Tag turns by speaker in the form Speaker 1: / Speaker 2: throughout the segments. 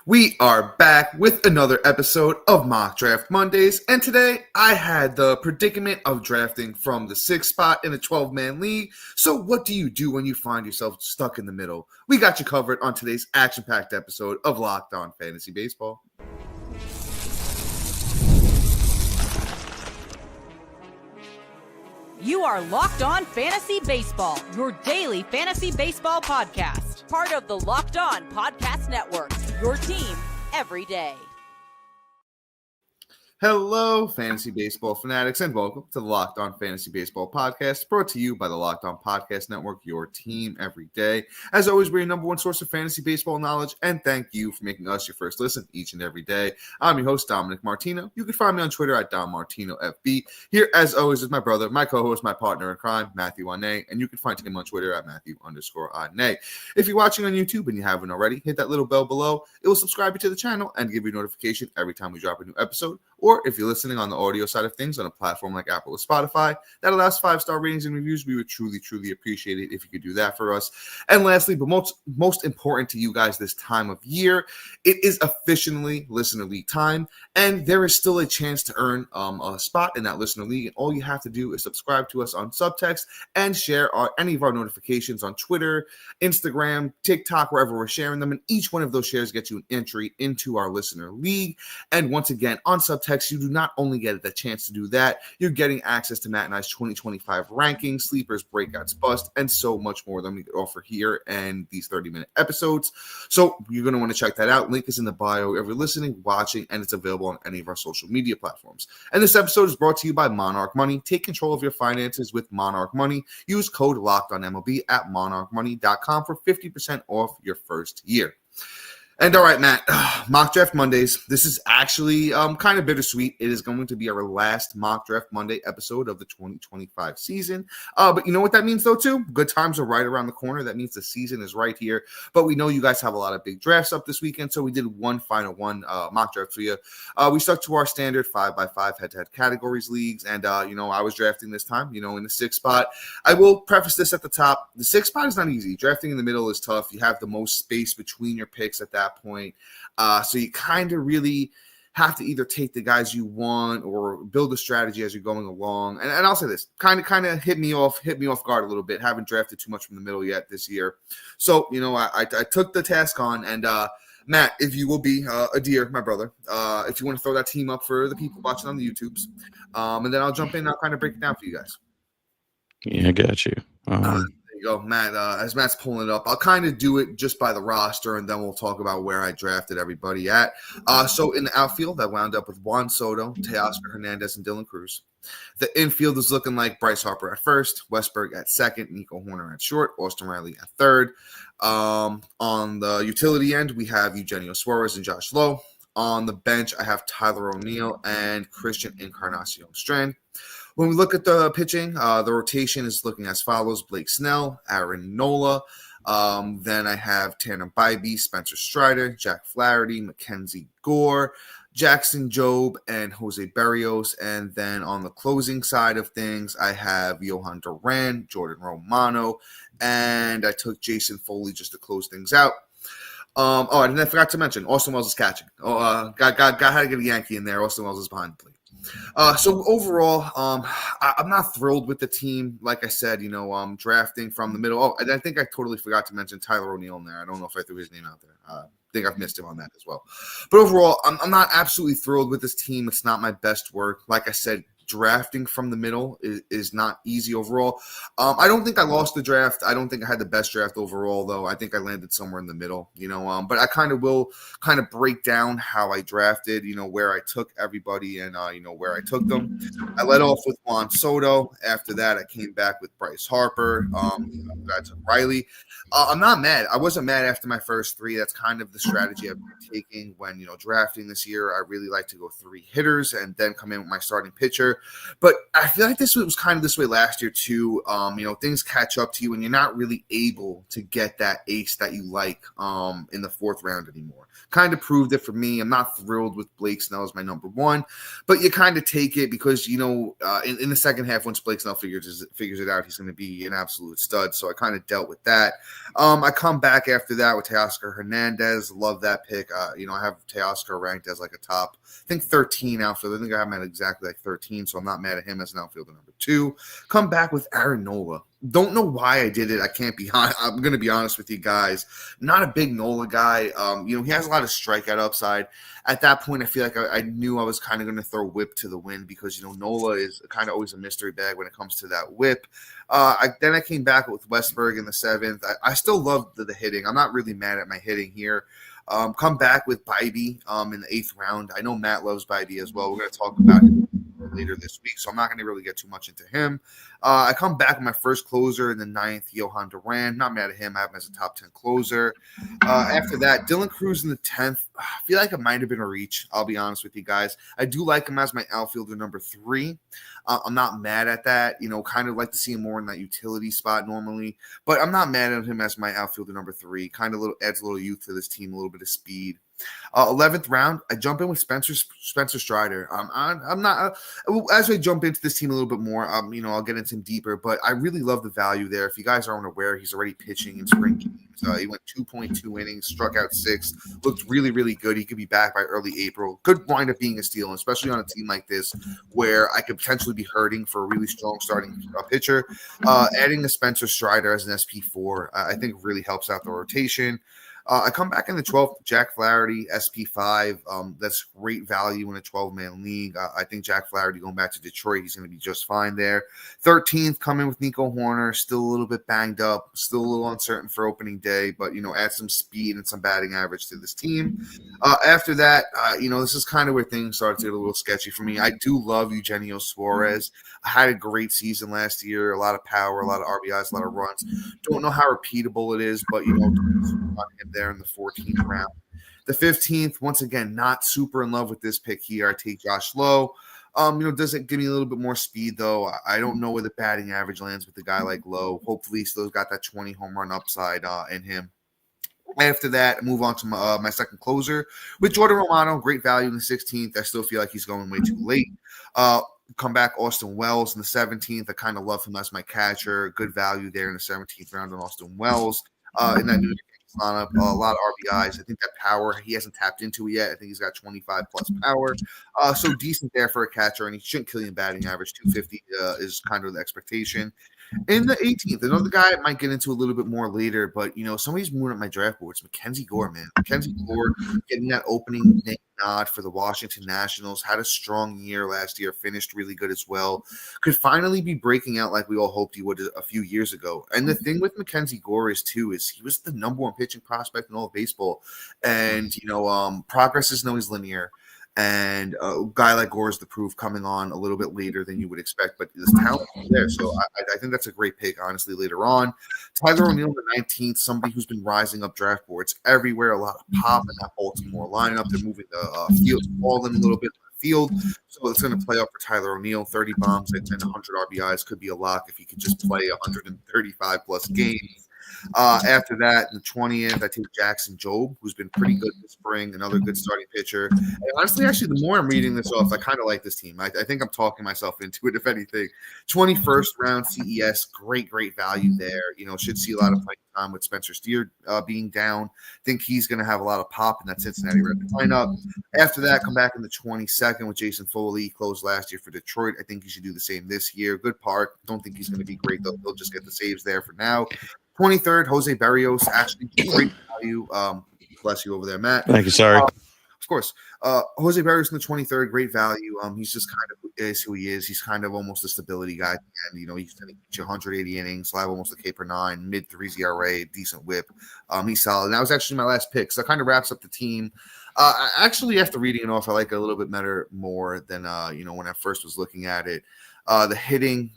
Speaker 1: We are back with another episode of Mock Draft Mondays, and today I had the predicament of drafting from the 6th spot in a 12-man league. So what do you do when you find yourself stuck in the middle? We got you covered on today's action-packed episode of Locked On Fantasy Baseball.
Speaker 2: You are Locked On Fantasy Baseball, your daily fantasy baseball podcast. Part of the Locked On Podcast Network, your team every day.
Speaker 1: Hello, fantasy baseball fanatics, and welcome to the Locked On Fantasy Baseball podcast, brought to you by the Locked On Podcast Network, your team every day. As always, we're your number one source of fantasy baseball knowledge, and thank you for making us your first listen each and every day. I'm your host, Dominic Martino. You can find me on Twitter at DomMartinoFB. Here, as always, is my brother, my co-host, my partner in crime, Matthew Ane, and you can find him on Twitter at Matthew_Ane. If you're watching on YouTube and you haven't already, hit that little bell below. It will subscribe you to the channel and give you a notification every time we drop a new episode. Or if you're listening on the audio side of things on a platform like Apple or Spotify, that allows 5-star ratings and reviews. We would truly, truly appreciate it if you could do that for us. And lastly, but most important to you guys this time of year, it is officially Listener League time, and there is still a chance to earn a spot in that Listener League. And all you have to do is subscribe to us on Subtext and share any of our notifications on Twitter, Instagram, TikTok, wherever we're sharing them. And each one of those shares gets you an entry into our Listener League. And once again, on Subtext, you do not only get the chance to do that, you're getting access to Matt and I's 2025 rankings, sleepers, breakouts, bust, and so much more than we could offer here and these 30-minute episodes. So you're going to want to check that out. Link is in the bio if you're listening, watching, and it's available on any of our social media platforms. And this episode is brought to you by Monarch Money. Take control of your finances with Monarch Money. Use code LOCKEDONMLB at monarchmoney.com for 50% off your first year. And all right, Matt, Mock Draft Mondays. This is actually kind of bittersweet. It is going to be our last Mock Draft Monday episode of the 2025 season. But you know what that means, though, too? Good times are right around the corner. That means the season is right here. But we know you guys have a lot of big drafts up this weekend, so we did one final mock draft for you. We stuck to our standard 5x5 head-to-head categories leagues, and, I was drafting this time, in the 6th spot. I will preface this at the top. The 6th spot is not easy. Drafting in the middle is tough. You have the most space between your picks at that point. So you kind of really have to either take the guys you want or build a strategy as you're going along. And I'll say this, kind of hit me off guard a little bit. Haven't drafted too much from the middle yet this year. So, I took the task on, and Matt, if you will be a dear, my brother, if you want to throw that team up for the people watching on the YouTubes, and then I'll jump in and I'll kind of break it down for you guys.
Speaker 3: Yeah, I got you.
Speaker 1: There you go, Matt. As Matt's pulling it up, I'll kind of do it just by the roster, and then we'll talk about where I drafted everybody at. So in the outfield, I wound up with Juan Soto, Teoscar Hernandez, and Dylan Cruz. The infield is looking like Bryce Harper at first, Westberg at second, Nico Horner at short, Austin Riley at third. On the utility end, we have Eugenio Suarez and Josh Lowe. On the bench, I have Tyler O'Neill and Christian Encarnacion Strand. When we look at the pitching, the rotation is looking as follows: Blake Snell, Aaron Nola. Then I have Tanner Bybee, Spencer Strider, Jack Flaherty, Mackenzie Gore, Jackson Jobe, and Jose Berrios. And then on the closing side of things, I have Johan Duran, Jordan Romano, and I took Jason Foley just to close things out. And I forgot to mention, Austin Wells is catching. Got to get a Yankee in there. Austin Wells is behind the plate. So overall, I'm not thrilled with the team. Like I said, drafting from the middle. Oh, and I think I totally forgot to mention Tyler O'Neill in there. I don't know if I threw his name out there. I think I've missed him on that as well. But overall, I'm not absolutely thrilled with this team. It's not my best work. Like I said, drafting from the middle is not easy overall. I don't think I lost the draft. I don't think I had the best draft overall, though. I think I landed somewhere in the middle, but I will break down how I drafted, where I took everybody and, where I took them. I led off with Juan Soto. After that, I came back with Bryce Harper. I took Riley. I'm not mad. I wasn't mad after my first three. That's kind of the strategy I've been taking when, drafting this year. I really like to go 3 hitters and then come in with my starting pitcher. pitcher. But I feel like this was kind of this way last year too. Things catch up to you and you're not really able to get that ace that you like in the fourth round anymore. Kind of proved it for me. I'm not thrilled with Blake Snell as my number one, but you kind of take it because, in the second half, once Blake Snell figures it out, he's going to be an absolute stud. So I kind of dealt with that. I come back after that with Teoscar Hernandez. Love that pick. I have Teoscar ranked as like a top, I think 13 outfielder. I think I have him at exactly like 13, so I'm not mad at him as an outfielder number 2. Come back with Aaron Nola. Don't know why I did it. I'm going to be honest with you guys. Not a big Nola guy. He has a lot of strikeout upside. At that point, I feel like I knew I was kind of going to throw whip to the wind because, Nola is kind of always a mystery bag when it comes to that whip. Then I came back with Westberg in the 7th. I still love the hitting. I'm not really mad at my hitting here. Come back with Bybee in the 8th round. I know Matt loves Bybee as well. We're going to talk about him later this week, so I'm not going to really get too much into him. I come back with my first closer in the 9th, Johan Duran. Not mad at him. I have him as a top 10 closer. After that, Dylan Cruz in the 10th. I feel like it might have been a reach. I'll be honest with you guys. I do like him as my outfielder number 3. I'm not mad at that. Kind of like to see him more in that utility spot normally, but I'm not mad at him as my outfielder number 3. Kind of adds a little youth to this team, a little bit of speed. 11th round, I jump in with Spencer Strider. I'm not as I jump into this team a little bit more. I'll get into him deeper, but I really love the value there. If you guys aren't aware, he's already pitching in spring games. He went 2.2 innings, struck out 6, looked really, really good. He could be back by early April. Could wind up being a steal, especially on a team like this where I could potentially be hurting for a really strong starting pitcher. Adding the Spencer Strider as an SP4, I think really helps out the rotation. I come back in the 12th, Jack Flaherty, SP5. That's great value in a 12-man league. I think Jack Flaherty going back to Detroit, he's going to be just fine there. 13th, come in with Nico Horner, still a little bit banged up, still a little uncertain for opening day, but, add some speed and some batting average to this team. After that, this is kind of where things started to get a little sketchy for me. I do love Eugenio Suarez. I had a great season last year, a lot of power, a lot of RBIs, a lot of runs. Don't know how repeatable it is, but, him there in the 14th round. The 15th, once again, not super in love with this pick here. I take Josh Lowe. Does it give me a little bit more speed, though? I don't know where the batting average lands with a guy like Lowe. Hopefully, he's still got that 20 home run upside in him. After that, move on to my second closer with Jordan Romano. Great value in the 16th. I still feel like he's going way too late. Come back Austin Wells in the 17th. I kind of love him as my catcher. Good value there in the 17th round on Austin Wells. In that New York lineup, a lot of RBIs. I think that power, he hasn't tapped into it yet. I think he's got 25 plus power. So decent there for a catcher, and he shouldn't kill you in batting average. 250 is kind of the expectation. In the 18th, another guy I might get into a little bit more later, but somebody's moving up my draft board. It's Mackenzie Gore, man. Mackenzie Gore getting that opening nod for the Washington Nationals, had a strong year last year, finished really good as well. Could finally be breaking out like we all hoped he would a few years ago. And the thing with Mackenzie Gore is he was the number 1 pitching prospect in all of baseball. And progress isn't always linear. And a guy like Gore is the proof, coming on a little bit later than you would expect, but there's talent there. So I think that's a great pick, honestly, later on. Tyler O'Neill in the 19th, somebody who's been rising up draft boards everywhere, a lot of pop in that Baltimore lineup. They're moving the field ball in a little bit field. So it's going to play up for Tyler O'Neill. 30 bombs and 100 RBIs could be a lock if he could just play 135 plus games. After that, in the 20th, I take Jackson Jobe, who's been pretty good this spring, another good starting pitcher. And honestly, actually, the more I'm reading this off, I kind of like this team. I think I'm talking myself into it, if anything. 21st round CES, great value there. Should see a lot of playing time with Spencer Steer being down. Think he's going to have a lot of pop in that Cincinnati Red lineup. After that, come back in the 22nd with Jason Foley. Closed last year for Detroit. I think he should do the same this year. Good park. Don't think he's going to be great, though. He'll just get the saves there for now. 23rd, Jose Barrios, actually great value. Bless you over there, Matt.
Speaker 3: Thank you. Sorry.
Speaker 1: Of course. Jose Barrios in the 23rd, great value. He's just kind of is who he is. He's kind of almost a stability guy. And, he's going to get you 180 innings, have almost a K per 9, mid-3s ERA, decent whip. He's solid. And that was actually my last pick. So that kind of wraps up the team. Actually, after reading it off, I like it a little bit more than, when I first was looking at it. The hitting,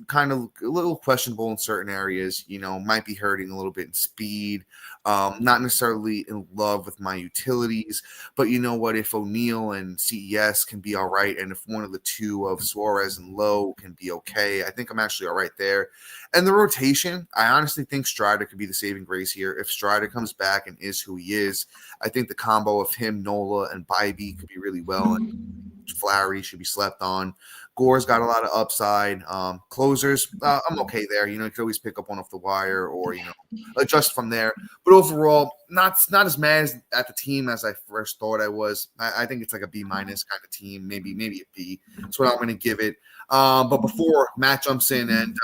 Speaker 1: kind of a little questionable in certain areas, might be hurting a little bit in speed. Not necessarily in love with my utilities, but you know what? If O'Neill and CES can be all right, and if one of the two of Suarez and Lowe can be okay, I think I'm actually all right there. And the rotation, I honestly think Strider could be the saving grace here. If Strider comes back and is who he is, I think the combo of him, Nola, and Bybee could be really well. And Flaherty should be slept on. Gore's got a lot of upside. Closers, I'm okay there. You could always pick up one off the wire or, adjust from there. But overall, not as mad at the team as I first thought I was. I think it's like a B- kind of team, maybe a B. That's what I'm going to give it. But before Matt jumps in and,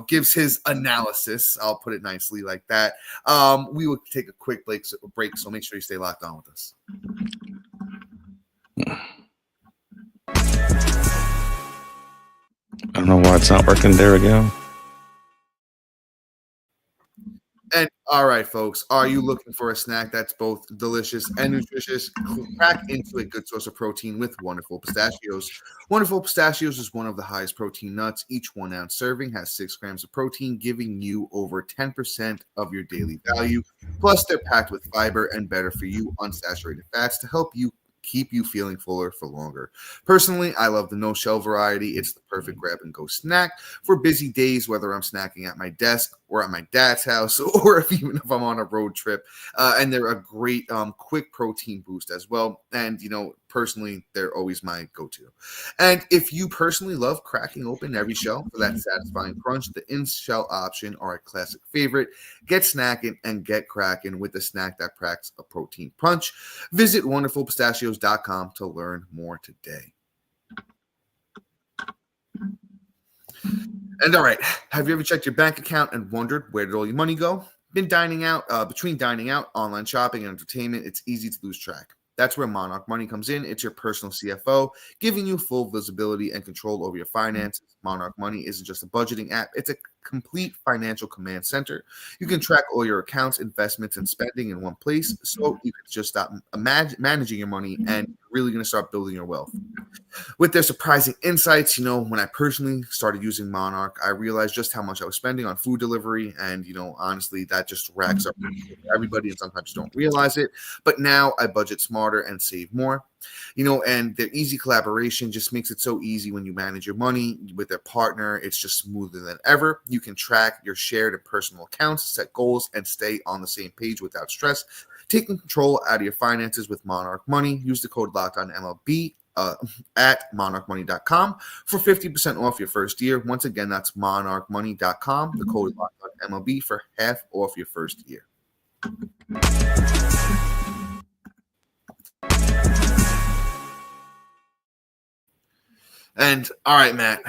Speaker 1: gives his analysis, I'll put it nicely like that, we will take a quick break, so make sure you stay locked on with us.
Speaker 3: I don't know why it's not working. There we go.
Speaker 1: And all right, folks, are you looking for a snack that's both delicious and nutritious? Crack into a good source of protein with Wonderful Pistachios. Wonderful Pistachios is one of the highest protein nuts. Each 1 ounce serving has 6 grams of protein, giving you over 10% of your daily value. Plus, they're packed with fiber and better for you unsaturated fats to help you keep you feeling fuller for longer. Personally, I love the no-shell variety. It's the perfect grab-and-go snack for busy days, whether I'm snacking at my desk or at my dad's house, or even if I'm on a road trip. And they're a great quick protein boost as well. And, personally, they're always my go-to. And if you personally love cracking open every shell for that satisfying crunch, the in-shell option are a classic favorite. Get snacking and get cracking with the snack that cracks a protein punch. Visit wonderfulpistachios.com to learn more today. And all right, have you ever checked your bank account and wondered where did all your money go? Between dining out, online shopping, and entertainment, it's easy to lose track. That's where Monarch Money comes in. It's your personal CFO, giving you full visibility and control over your finances. Monarch Money isn't just a budgeting app. It's a complete financial command center. You can track all your accounts, investments, and spending in one place, so you can just stop managing your money and you're really going to start building your wealth. With their surprising insights, when I personally started using Monarch, I realized just how much I was spending on food delivery. And, honestly, that just racks up for everybody and sometimes you don't realize it. But now I budget smarter and save more. And their easy collaboration just makes it so easy when you manage your money with their partner. It's just smoother than ever. You can track your shared and personal accounts, set goals, and stay on the same page without stress. Taking control out of your finances with Monarch Money. Use the code LOCKEDONMLB at monarchmoney.com for 50% off your first year. Once again, that's monarchmoney.com. The code is LOCKEDONMLB for half off your first year. And all right, Matt,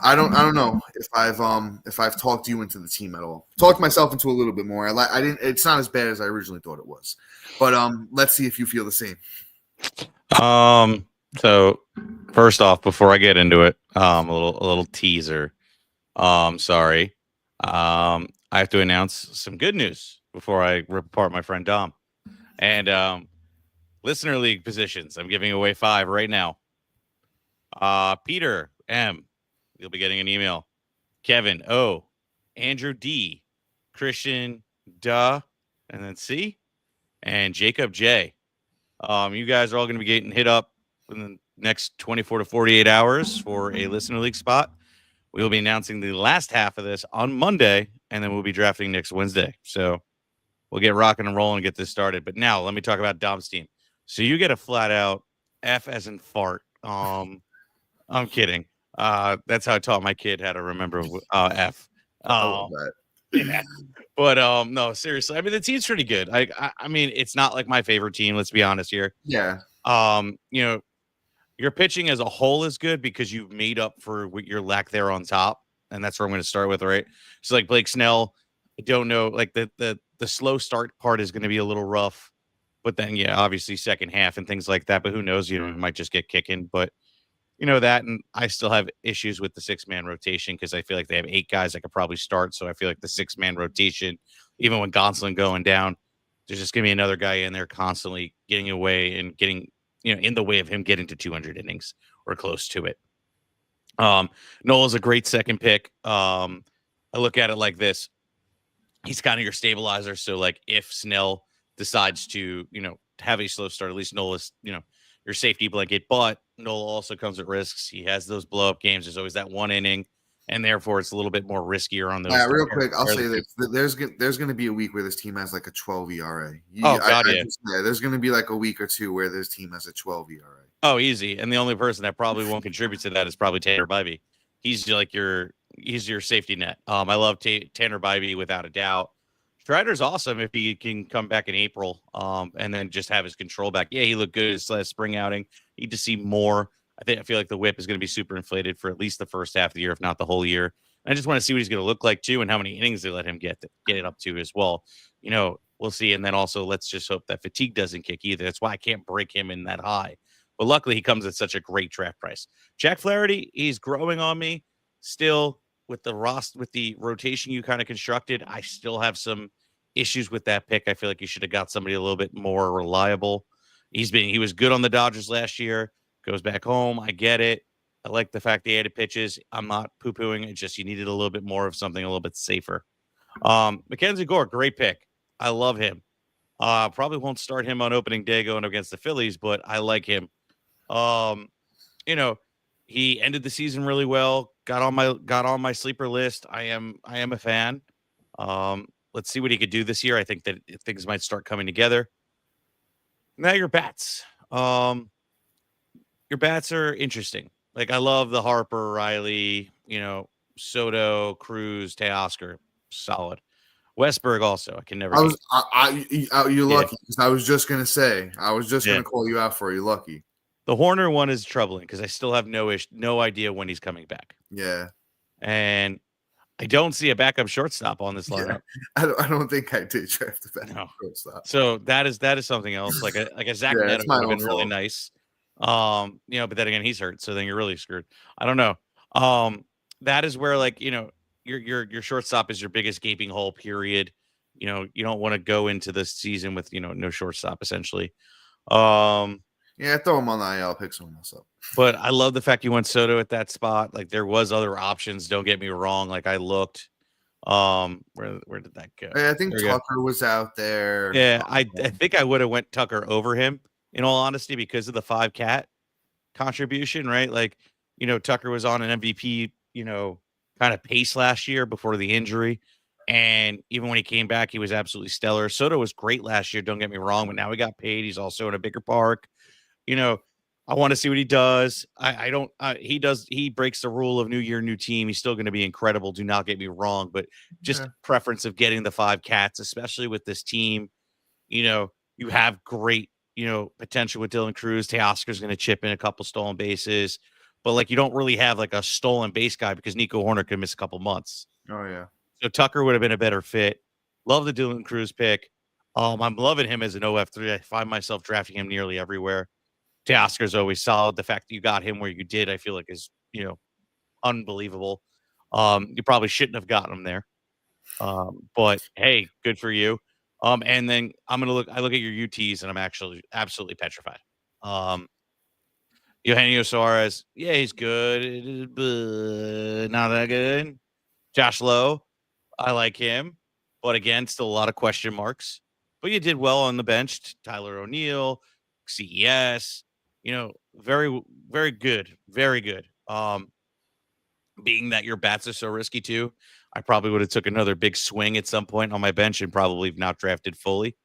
Speaker 1: I don't know if I've talked you into the team at all. Talked myself into a little bit more. I didn't. It's not as bad as I originally thought it was. But let's see if you feel the same.
Speaker 3: So first off, before I get into it, a little teaser. Sorry. I have to announce some good news before I rip apart my friend Dom. And listener league positions. I'm giving away 5 right now. Peter M, you'll be getting an email. Kevin O, Andrew D, Christian Duh, and then C, and Jacob J. You guys are all going to be getting hit up in the next 24 to 48 hours for a listener league spot. We will be announcing the last half of this on Monday, and then we'll be drafting next Wednesday. So we'll get rocking and rolling and get this started. But now let me talk about Dom's team. So you get a flat out F as in fart. I'm kidding. That's how I taught my kid how to remember F.
Speaker 1: I love that.
Speaker 3: Yeah. But no, seriously. I mean, the team's pretty good. I mean, it's not like my favorite team. Let's be honest here.
Speaker 1: Yeah.
Speaker 3: Your pitching as a whole is good because you've made up for your lack there on top, and that's where I'm going to start with. Right. So like Blake Snell, I don't know. Like the slow start part is going to be a little rough, but then obviously second half and things like that. But who knows? It might just get kicking. But that, and I still have issues with the 6-man rotation because I feel like they have 8 guys that could probably start. So I feel like the 6-man rotation, even when Gonsolin going down, there's just going to be another guy in there constantly getting away and getting, in the way of him getting to 200 innings or close to it. Nola's a great second pick. I look at it like this. He's kind of your stabilizer. So like if Snell decides to, have a slow start, at least Nola's, your safety blanket. But Nola also comes at risks. He has those blow up games. There's always that one inning, and therefore it's a little bit more riskier on those.
Speaker 1: Real quick, I'll say this: there's going to be a week where this team has like a 12 ERA.
Speaker 3: Oh God, yeah.
Speaker 1: There's going to be like a week or two where this team has a 12 ERA.
Speaker 3: Oh, easy. And the only person that probably won't contribute to that is probably Tanner Bybee. He's like he's your safety net. I love Tanner Bybee without a doubt. Strider's awesome if he can come back in April, and then just have his control back. Yeah, he looked good his last spring outing. Need to see more. I feel like the whip is going to be super inflated for at least the first half of the year, if not the whole year. And I just want to see what he's going to look like too, and how many innings they let him get it up to as well. We'll see. And then also, let's just hope that fatigue doesn't kick either. That's why I can't break him in that high. But luckily, he comes at such a great draft price. Jack Flaherty, he's growing on me still. With the rotation you kind of constructed, I still have some issues with that pick. I feel like you should have got somebody a little bit more reliable. He was good on the Dodgers last year, goes back home. I get it. I like the fact they added pitches. I'm not poo-pooing. It's just you needed a little bit more of something a little bit safer. Mackenzie Gore, great pick. I love him. Probably won't start him on opening day going against the Phillies, but I like him. He ended the season really well. Got on my sleeper list. I am a fan. Let's see what he could do this year. I think that things might start coming together. Now your bats. Your bats are interesting. Like I love the Harper, Riley, Soto, Cruz, Teoscar, solid. Westberg also. I can never.
Speaker 1: You're lucky. I was just gonna say. I was just gonna call you out for you. Lucky.
Speaker 3: The Horner one is troubling because I still have no idea when he's coming back.
Speaker 1: Yeah.
Speaker 3: And I don't see a backup shortstop on this lineup.
Speaker 1: Yeah. I don't think I did draft a backup shortstop.
Speaker 3: So that is something else. Like a Zach Neto would have been really nice. But then again, he's hurt, so then you're really screwed. I don't know. That is where your shortstop is your biggest gaping hole, period. You don't want to go into this season with no shortstop essentially.
Speaker 1: Yeah, throw him on the IL, pick someone else up.
Speaker 3: But I love the fact you went Soto at that spot. Like there was other options. Don't get me wrong. Like I looked. Where did that go?
Speaker 1: I think Tucker was out there.
Speaker 3: Yeah, I think I would have went Tucker over him in all honesty because of the 5 cat contribution, right? Like Tucker was on an MVP kind of pace last year before the injury, and even when he came back, he was absolutely stellar. Soto was great last year. Don't get me wrong, but now he got paid. He's also in a bigger park. I want to see what he does. He breaks the rule of new year, new team. He's still going to be incredible. Do not get me wrong, but just preference of getting the 5 cats, especially with this team. You have great, potential with Dylan Cruz. Teoscar's going to chip in a couple stolen bases, but you don't really have a stolen base guy because Nico Horner could miss a couple months.
Speaker 1: Oh yeah.
Speaker 3: So Tucker would have been a better fit. Love the Dylan Cruz pick. I'm loving him as an OF3. I find myself drafting him nearly everywhere. Teoscar's always solid. The fact that you got him where you did, I feel like is, unbelievable. You probably shouldn't have gotten him there. But hey, good for you. And then I look at your UTs and I'm actually absolutely petrified. Eugenio Suarez, yeah, he's good, but not that good. Josh Lowe, I like him, but again, still a lot of question marks. But you did well on the bench. Tyler O'Neill, CES, very, very good. Very good. Being that your bats are so risky too, I probably would have took another big swing at some point on my bench and probably not drafted fully.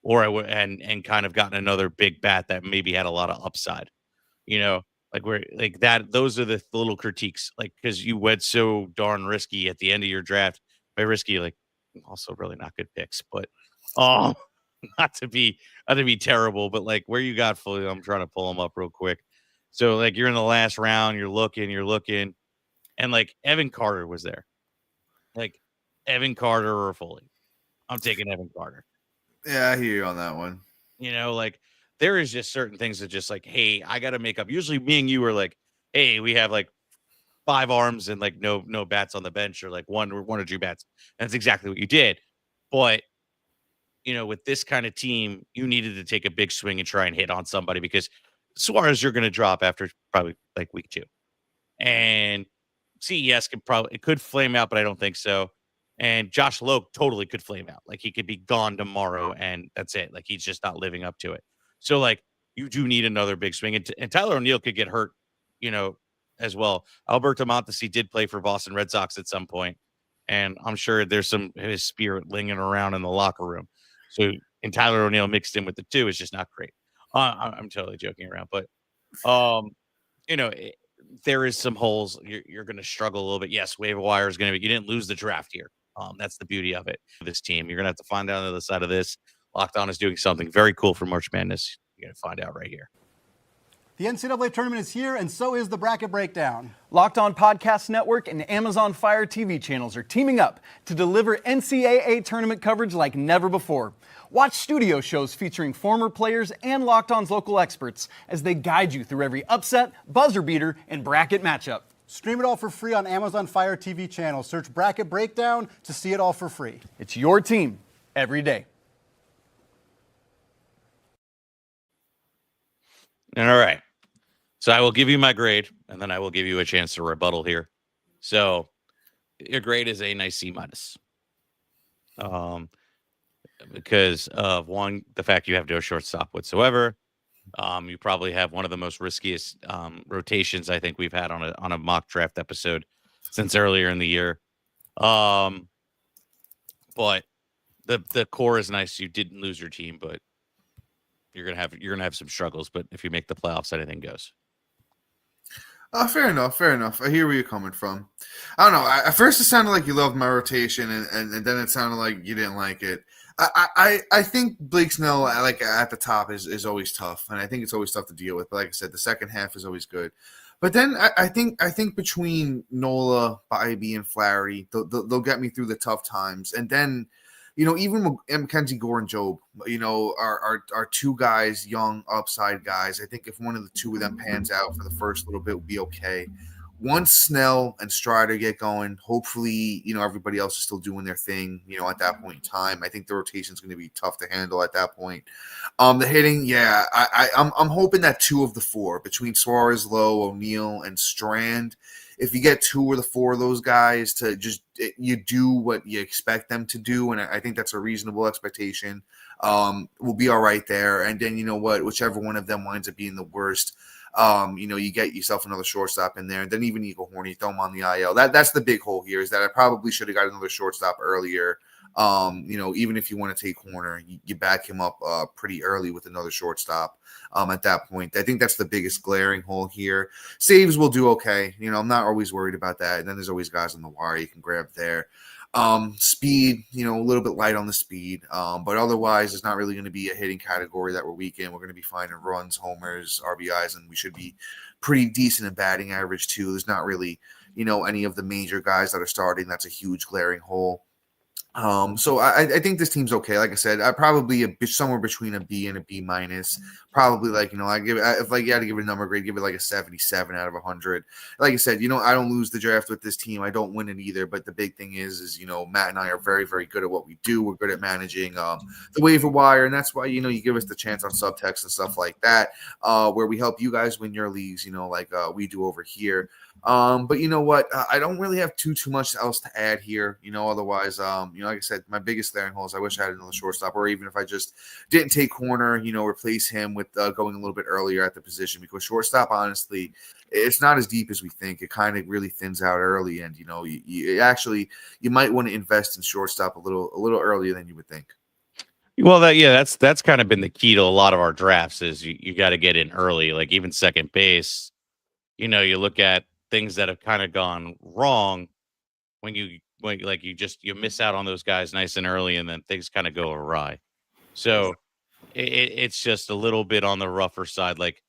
Speaker 3: Or I would and kind of gotten another big bat that maybe had a lot of upside. Those are the little critiques, because you went so darn risky at the end of your draft. By risky, also really not good picks, but not to be terrible, but where you got fully, I'm trying to pull them up real quick. So you're in the last round, you're looking, and Evan Carter was there. Evan Carter or Foley. I'm taking Evan Carter.
Speaker 1: Yeah, I hear you on that one.
Speaker 3: There is just certain things that just hey, I got to make up. Usually me and you are hey, we have 5 arms and no bats on the bench, or one or 2 bats. That's exactly what you did. But with this kind of team, you needed to take a big swing and try and hit on somebody, because Suarez you're going to drop after probably week 2. And CES could flame out, but I don't think so. And Josh Loke totally could flame out. Like he could be gone tomorrow, and that's it. Like he's just not living up to it. So like you do need another big swing, and Tyler O'Neill could get hurt, as well. Alberto Mondesi did play for Boston Red Sox at some point, and I'm sure there's some his spirit lingering around in the locker room. So and Tyler O'Neill mixed in with the two is just not great. I'm totally joking around, but you know, there is some holes. You're going to struggle a little bit. Yes, waiver wire is going to be. You didn't lose the draft here. That's the beauty of it. This team, you're going to have to find out on the other side of this. Locked On is doing something very cool for March Madness. You're going to find out right here.
Speaker 4: The NCAA tournament is here, and so is the bracket breakdown.
Speaker 5: Locked On Podcast Network and Amazon Fire TV channels are teaming up to deliver NCAA tournament coverage like never before. Watch studio shows featuring former players and Locked On's local experts as they guide you through every upset, buzzer beater, and bracket matchup.
Speaker 4: Stream it all for free on Amazon Fire TV channel. Search Bracket Breakdown to see it all for free.
Speaker 5: It's your team every day.
Speaker 3: All right. So I will give you my grade, and then I will give you a chance to rebuttal here. So your grade is a nice C-. Because of one, the fact you have no shortstop whatsoever. You probably have one of the most riskiest rotations I think we've had on a mock draft episode since earlier in the year. But the core is nice. You didn't lose your team, but you're gonna have some struggles. But if you make the playoffs, anything goes.
Speaker 1: Fair enough. I hear where you're coming from. I don't know. At first, it sounded like you loved my rotation, and then it sounded like you didn't like it. I think Blake Snell, like at the top, is always tough, and I think it's always tough to deal with. But like I said, the second half is always good. But then I think between Nola, Bybee, and Flaherty, they'll get me through the tough times. And then, even Mackenzie Gore and Jobe, are two guys, young upside guys. I think if one of the two of them pans out for the first little bit, will be okay. Once Snell and Strider get going, hopefully, everybody else is still doing their thing, at that point in time. I think the rotation is going to be tough to handle at that point. The hitting, yeah, I'm hoping that two of the four, between Suarez, Lowe, O'Neill, and Strand, if you get two or the four of those guys to just you do what you expect them to do, and I think that's a reasonable expectation, we'll be all right there. And then, whichever one of them winds up being the worst, you get yourself another shortstop in there, and then even Eagle Horn, you throw him on the IL. That's the big hole here, is that I probably should have got another shortstop earlier. Even if you want to take Horner, you back him up pretty early with another shortstop at that point. I think that's the biggest glaring hole here. Saves will do okay. I'm not always worried about that. And then there's always guys on the wire you can grab there. Speed, a little bit light on the speed, but otherwise it's not really going to be a hitting category that we're weak in. We're going to be finding runs, homers, RBIs, and we should be pretty decent in batting average too. There's not really, any of the major guys that are starting. That's a huge glaring hole. So I think this team's okay. Like I said, I probably somewhere between a B and a B minus. Probably if you had to give it a number grade, give it like a 77 out of 100. Like I said, I don't lose the draft with this team. I don't win it either. But the big thing is Matt and I are very, very good at what we do. We're good at managing the waiver wire, and that's why you give us the chance on subtext and stuff like that, where we help you guys win your leagues. Like we do over here. But you know what? I don't really have too much else to add here. Otherwise, like I said, my biggest glaring hole is I wish I had another shortstop, or even if I just didn't take Horner, replace him with going a little bit earlier at the position, because shortstop, honestly, it's not as deep as we think. It kind of really thins out early, and you might want to invest in shortstop a little earlier than you would think.
Speaker 3: Well, that's kind of been the key to a lot of our drafts, is you got to get in early. Like even second base, you look at things that have kind of gone wrong when you miss out on those guys nice and early, and then things kind of go awry. So it's just a little bit on the rougher side. Like,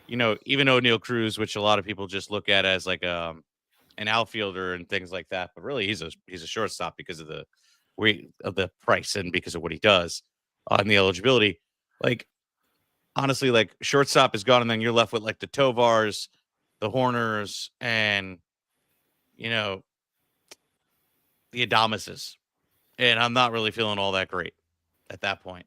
Speaker 3: even O'Neill Cruz, which a lot of people just look at as like an outfielder and things like that, but really he's a shortstop because of the weight of the price and because of what he does on the eligibility. Like, honestly, like shortstop is gone, and then you're left with like the Tovars, the Horners, and the Adamises, and I'm not really feeling all that great at that point.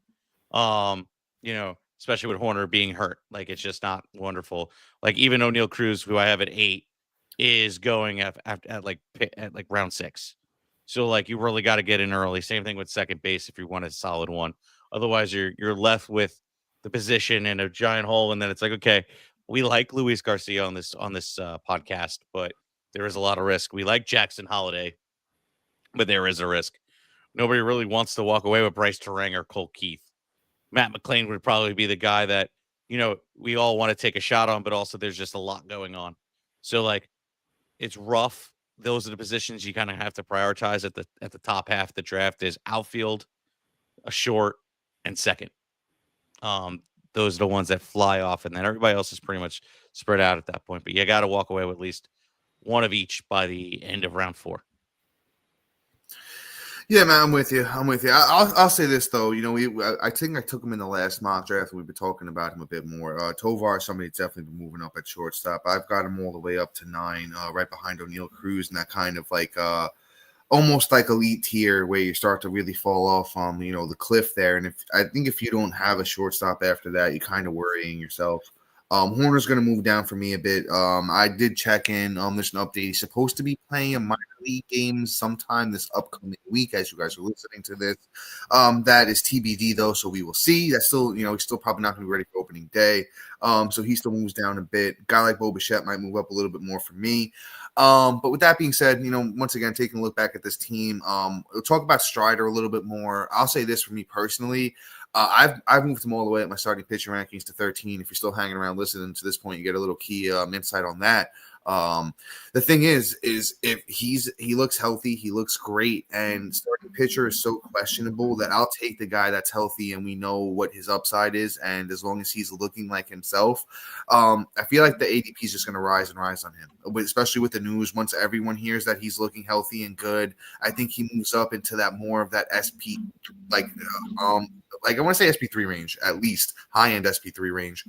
Speaker 3: Especially with Horner being hurt, like it's just not wonderful. Like even O'Neill Cruz, who I have at 8, is going at like round 6. So like you really got to get in early. Same thing with second base if you want a solid one. Otherwise, you're left with the position and a giant hole, and then it's like, okay, we like Luis Garcia on this podcast, but there is a lot of risk. We like Jackson Holiday, but there is a risk. Nobody really wants to walk away with Bryce Terang or Cole Keith. Matt McLean would probably be the guy that, we all want to take a shot on, but also there's just a lot going on. So like it's rough. Those are the positions you kind of have to prioritize at the top half of the draft is outfield, a short, and second. Those are the ones that fly off, and then everybody else is pretty much spread out at that point. But you got to walk away with at least one of each by the end of round 4.
Speaker 1: Yeah, man, I'm with you. I'll say this though. I think I took him in the last mock draft, and we've been talking about him a bit more. Tovar is somebody that's definitely been moving up at shortstop. I've got him all the way up to 9, right behind O'Neal Cruz, and that kind of like almost like elite tier where you start to really fall off on the cliff there. And if you don't have a shortstop after that, you're kind of worrying yourself. Horner's going to move down for me a bit. I did check in. There's an update. He's supposed to be playing a minor league game sometime this upcoming week as you guys are listening to this. That is TBD, though, so we will see. That's still, he's still probably not going to be ready for opening day. So he still moves down a bit. A guy like Bo Bichette might move up a little bit more for me. But with that being said, once again, taking a look back at this team, we'll talk about Strider a little bit more. I'll say this for me personally. I've moved him all the way at my starting pitcher rankings to 13. If you're still hanging around listening to this point, you get a little key insight on that. The thing is if he looks healthy, he looks great, and starting pitcher is so questionable that I'll take the guy that's healthy and we know what his upside is, and as long as he's looking like himself, I feel like the ADP is just going to rise on him, especially with the news. Once everyone hears that he's looking healthy and good, I think he moves up into that more of that SP, like I want to say SP3 range, at least high-end SP3 range.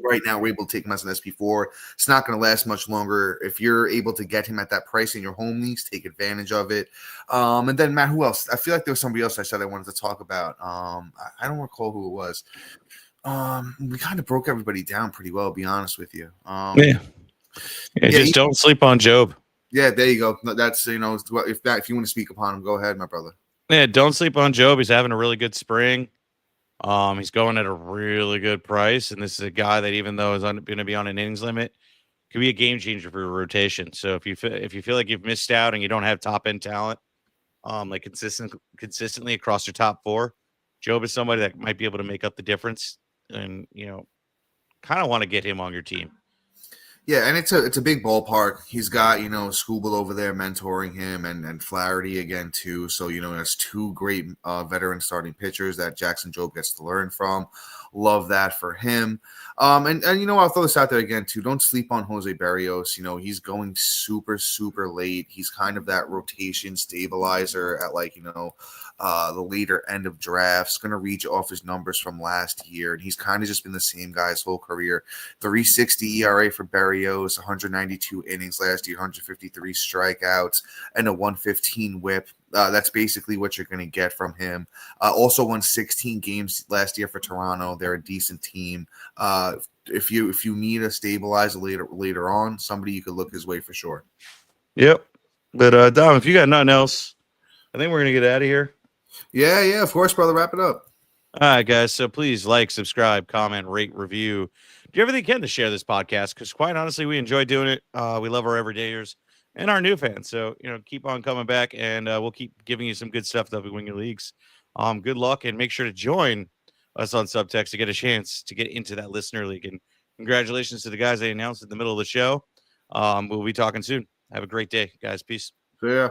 Speaker 1: Right now, we're able to take him as an SP4. It's not going to last much longer. If you're able to get him at that price in your home leagues, take advantage of it. And then, Matt, who else? I feel like there was somebody else I said I wanted to talk about. I don't recall who it was. We kind of broke everybody down pretty well, to be honest with you.
Speaker 3: Just don't sleep on Jobe.
Speaker 1: Yeah, there you go. That's, if you want to speak upon him, go ahead, my brother.
Speaker 3: Yeah, don't sleep on Jobe. He's having a really good spring. He's going at a really good price, and this is a guy that, even though he's going to be on an innings limit, could be a game changer for your rotation. So if you feel like you've missed out and you don't have top end talent, like consistently across your top 4, Jobe is somebody that might be able to make up the difference, and kind of want to get him on your team.
Speaker 1: Yeah, and it's a big ballpark. He's got, Scooble over there mentoring him, and Flaherty again too. So, there's 2 great veteran starting pitchers that Jackson Jobe gets to learn from. Love that for him. And I'll throw this out there again too. Don't sleep on Jose Barrios. He's going super, super late. He's kind of that rotation stabilizer at the later end of drafts, going to reach off his numbers from last year. And he's kind of just been the same guy his whole career. 3.60 ERA for Barrios, 192 innings last year, 153 strikeouts, and a 115 whip. That's basically what you're going to get from him. Also won 16 games last year for Toronto. They're a decent team. If you need a stabilizer later on, somebody you could look his way for sure.
Speaker 3: Yep. But Dom, if you got nothing else, I think we're going to get out of here.
Speaker 1: Yeah, of course, brother. Wrap it up.
Speaker 3: All right, guys. So please like, subscribe, comment, rate, review. Do everything you can to share this podcast, because quite honestly, we enjoy doing it. We love our everydayers and our new fans. So, keep on coming back, and we'll keep giving you some good stuff to win your leagues. Good luck, and make sure to join us on Subtext to get a chance to get into that listener league. And congratulations to the guys they announced in the middle of the show. We'll be talking soon. Have a great day, guys. Peace.
Speaker 1: See ya.